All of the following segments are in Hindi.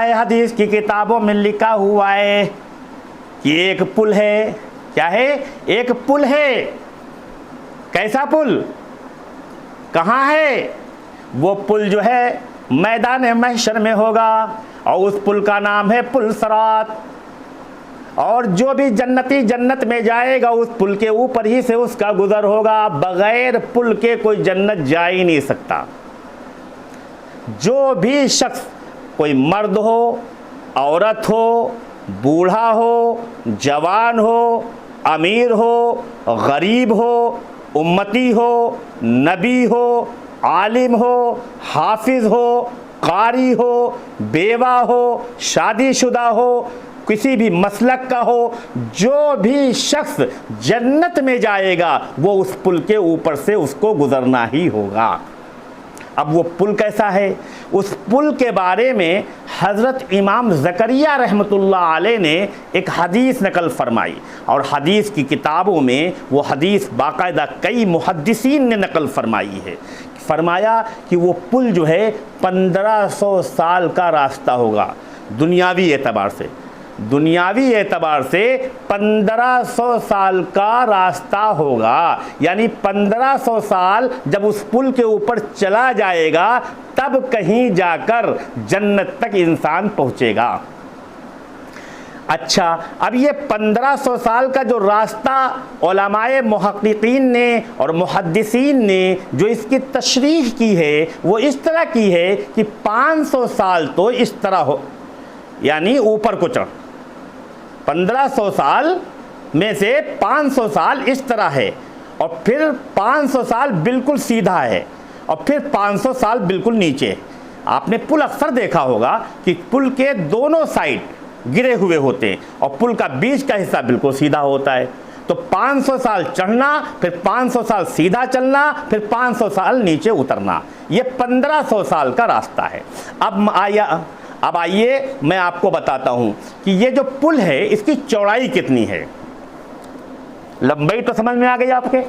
है, हदीस की किताबों में लिखा हुआ है कि एक पुल है। क्या है? एक पुल है। कैसा पुल? कहाँ है? वो पुल जो है मैदान महशर में होगा और उस पुल का नाम है पुल सरात। और जो भी जन्नती जन्नत में जाएगा उस पुल के ऊपर ही से उसका गुजर होगा। बगैर पुल के कोई जन्नत जा ही नहीं सकता। जो भी शख्स, कोई मर्द हो, औरत हो, बूढ़ा हो, जवान हो, अमीर हो, गरीब हो, उम्मती हो, नबी हो, आलिम हो, हाफिज हो, कारी हो, बेवा हो, शादीशुदा हो, किसी भी मसलक का हो, जो भी शख्स जन्नत में जाएगा वो उस पुल के ऊपर से उसको गुजरना ही होगा। अब वो पुल कैसा है? उस पुल के बारे में हज़रत इमाम ज़करिया रहमतुल्लाह अलैह ने एक हदीस नकल फरमाई और हदीस की किताबों में वो हदीस बाकायदा कई मुहद्दिसीन ने नकल फरमाई है। फरमाया कि वो पुल जो है 1500 साल का रास्ता होगा। दुनियावी एतबार से 1500 साल का रास्ता होगा। यानी 1500 साल जब उस पुल के ऊपर चला जाएगा तब कहीं जाकर जन्नत तक इंसान पहुंचेगा। अच्छा, अब ये 1500 साल का जो रास्ता उलमाए मुहक्किकीन ने और मुहद्दिसीन ने जो इसकी तशरीह की है वो इस तरह की है कि 500 साल तो इस तरह हो, यानी ऊपर को चढ़, 1500 साल में से 500 साल इस तरह है और फिर 500 साल बिल्कुल सीधा है और फिर 500 साल बिल्कुल नीचे। आपने पुल अक्सर देखा होगा कि पुल के दोनों साइड गिरे हुए होते हैं और पुल का बीच का हिस्सा बिल्कुल सीधा होता है। तो 500 साल चढ़ना, फिर 500 साल सीधा चलना, फिर 500 साल नीचे उतरना, ये 1500 साल का रास्ता है। अब आइए मैं आपको बताता हूं कि ये जो पुल है इसकी चौड़ाई कितनी है। लंबाई तो समझ में आ गई आपके?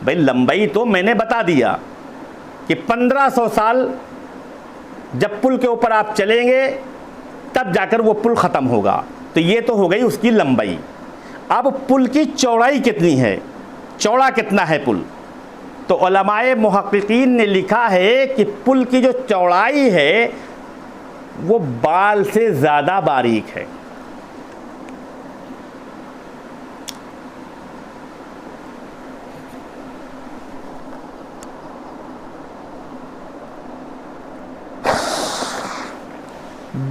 भाई लंबाई तो मैंने बता दिया कि 1500 साल जब पुल के ऊपर आप चलेंगे तब जाकर वो पुल ख़त्म होगा। तो ये तो हो गई उसकी लंबाई। अब पुल की चौड़ाई कितनी है? चौड़ा कितना है पुल? तो उलमाए मुहक्किकीन ने लिखा है कि पुल की जो चौड़ाई है वो बाल से ज़्यादा बारीक है।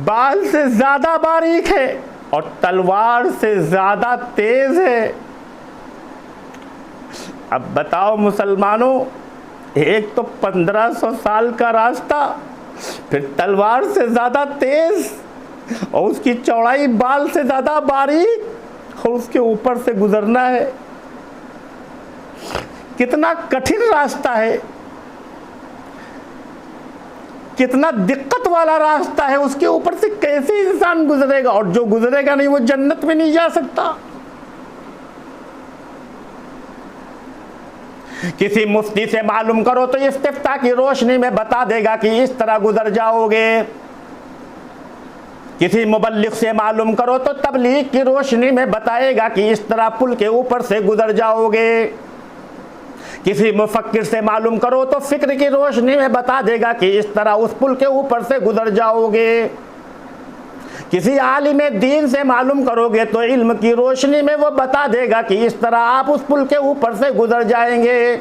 बाल से ज़्यादा बारीक है और तलवार से ज़्यादा तेज है। अब बताओ मुसलमानों, एक तो 1500 साल का रास्ता, फिर तलवार से ज़्यादा तेज और उसकी चौड़ाई बाल से ज़्यादा बारीक और उसके ऊपर से गुजरना है। कितना कठिन रास्ता है, कितना दिक्कत वाला रास्ता है। उसके ऊपर से कैसे इंसान गुजरेगा? और जो गुजरेगा नहीं वो जन्नत में नहीं जा सकता। किसी मुफ्ती से मालूम करो तो इस्तिफ्ता की रोशनी में बता देगा कि इस तरह गुजर जाओगे। किसी मुबल्लिग से मालूम करो तो तबलीग की रोशनी में बताएगा कि इस तरह पुल के ऊपर से गुजर जाओगे। किसी मुफक्किर से मालूम करो तो फिक्र की रोशनी में बता देगा कि इस तरह उस पुल के ऊपर से गुजर जाओगे। किसी आलिम दीन से मालूम करोगे तो इल्म की रोशनी में वो बता देगा कि इस तरह आप उस पुल के ऊपर से गुजर जाएंगे।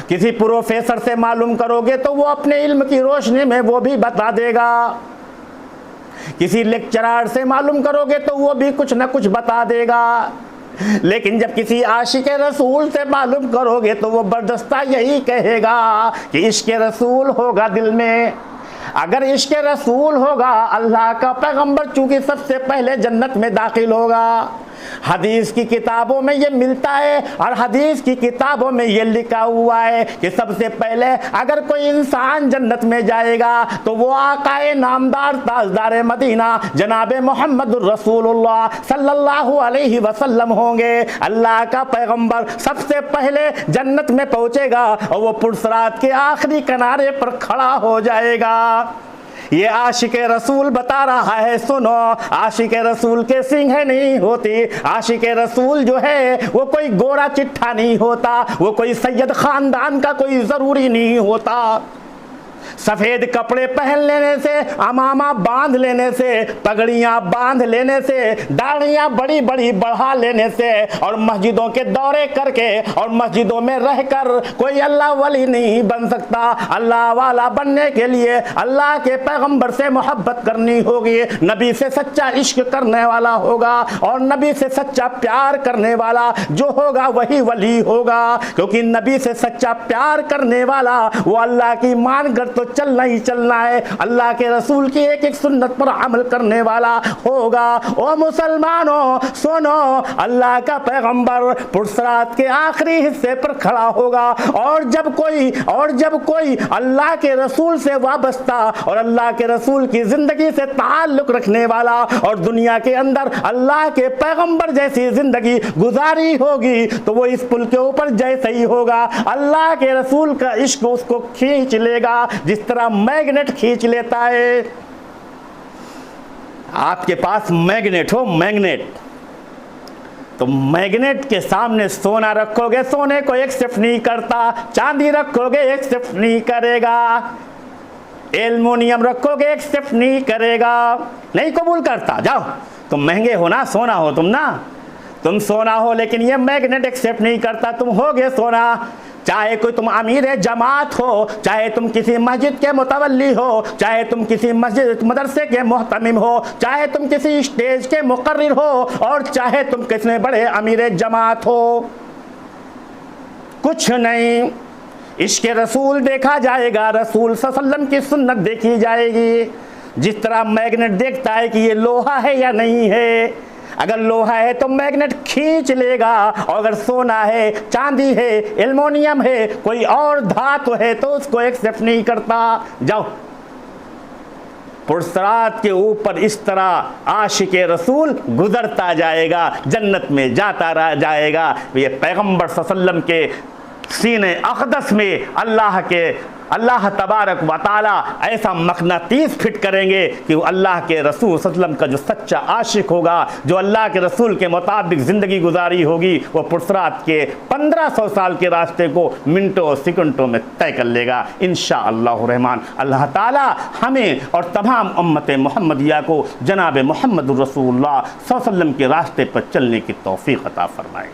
किसी प्रोफेसर से मालूम करोगे तो वो अपने इल्म की रोशनी में वो भी बता देगा। किसी लेक्चरर से मालूम करोगे तो वो भी कुछ ना कुछ बता देगा। लेकिन जब किसी आशिक रसूल से मालूम करोगे तो वो बर्दस्ता यही कहेगा कि इश्क रसूल होगा दिल में। अगर इश्क रसूल होगा, अल्लाह का पैगंबर चूंकि सबसे पहले जन्नत में दाखिल होगा। हदीस की किताबों में ये मिलता है और हदीस की किताबों में ये लिखा हुआ है कि सबसे पहले अगर कोई इंसान जन्नत में जाएगा तो वो आकाए नामदार ताजदार मदीना जनाब मोहम्मद रसूलुल्लाह सल्लल्लाहु अलैहि वसल्लम होंगे। अल्लाह का पैगंबर सबसे पहले जन्नत में पहुंचेगा और वो पुरसरात के आखिरी किनारे पर खड़ा हो जाएगा। ये आशिक रसूल बता रहा है सुनो, आशिक रसूल के सिंह नहीं होती, आशिक रसूल जो है वो कोई गोरा चिट्ठा नहीं होता, वो कोई सैयद खानदान का कोई जरूरी नहीं होता। सफेद कपड़े पहन लेने से, अमामा बांध लेने से, पगड़ियां बांध लेने से, दाढ़ियां बड़ी बड़ी बढ़ा लेने से और मस्जिदों के दौरे करके और मस्जिदों में रहकर कोई अल्लाह वली नहीं बन सकता। अल्लाह वाला बनने के लिए अल्लाह के पैगंबर से मोहब्बत करनी होगी, नबी से सच्चा इश्क करने वाला होगा और नबी से सच्चा प्यार करने वाला जो होगा वही वली होगा, क्योंकि नबी से सच्चा प्यार करने वाला वो अल्लाह की मानकर तो चलना ही चलना है, अल्लाह के रसूल की एक एक सुन्नत पर अमल करने वाला होगा। ओ मुसलमानों सुनो, अल्लाह का पैगंबर पुरसरात के आखिरी हिस्से पर खड़ा होगा और जब कोई अल्लाह के रसूल से वाबस्ता और अल्लाह के रसूल की जिंदगी से ताल्लुक रखने वाला और दुनिया के अंदर अल्लाह के पैगंबर जैसी जिंदगी गुजारी होगी तो वो इस पुल के ऊपर जैसे ही होगा, अल्लाह के रसूल का इश्क उसको खींच लेगा जिस तरह मैग्नेट खींच लेता है। आपके पास मैग्नेट हो, मैग्नेट, तो मैग्नेट के सामने सोना रखोगे, सोने को एक्सेप्ट नहीं करता, चांदी रखोगे एक्सेप्ट नहीं करेगा, एल्युमिनियम रखोगे एक्सेप्ट नहीं करेगा, नहीं कबूल करता। जाओ, तुम महंगे हो ना, सोना हो तुम सोना हो, लेकिन ये मैग्नेट एक्सेप्ट नहीं करता, तुम होगे सोना। चाहे कोई तुम अमीर जमात हो, चाहे तुम किसी मस्जिद के मुतवल्ली हो, चाहे तुम किसी मस्जिद मदरसे के मोहतमिम हो, चाहे तुम किसी स्टेज के मुकर्रिर हो और चाहे तुम कितने बड़े अमीर जमात हो, कुछ नहीं, इश्क़ रसूल देखा जाएगा, रसूल सल्लल्लाहु अलैहि वसल्लम की सुन्नत देखी जाएगी। जिस तरह मैग्नेट देखता है कि ये लोहा है या नहीं है, अगर लोहा है तो मैग्नेट खींच लेगा और अगर सोना है, चांदी है, एल्युमिनियम है, कोई और धातु है तो उसको एक्सेप्ट नहीं करता। जाओ, पुरसरात के ऊपर इस तरह आशिक रसूल गुजरता जाएगा, जन्नत में जाता जाएगा। ये पैगंबर सल्लल्लाहु अलैहि वसल्लम के सीने अक़दस में अल्लाह तबारक व तआला ऐसा मक़नातीस फिट करेंगे कि वो अल्लाह के रसूल सल्लल्लाहु अलैहि वसल्लम का जो सच्चा आशिक होगा, जो अल्लाह के रसूल के मुताबिक ज़िंदगी गुजारी होगी, वो पुरसरात के 1500 साल के रास्ते को मिनटों सेकंडों में तय कर लेगा इंशाअल्लाह रहमान। अल्लाह ताला हमें और तमाम उम्मत मुहम्मदिया को जनाब मुहम्मद रसूलुल्लाह सल्लल्लाहु अलैहि वसल्लम के रास्ते पर चलने की तौफ़ीक़ अता फ़रमाए।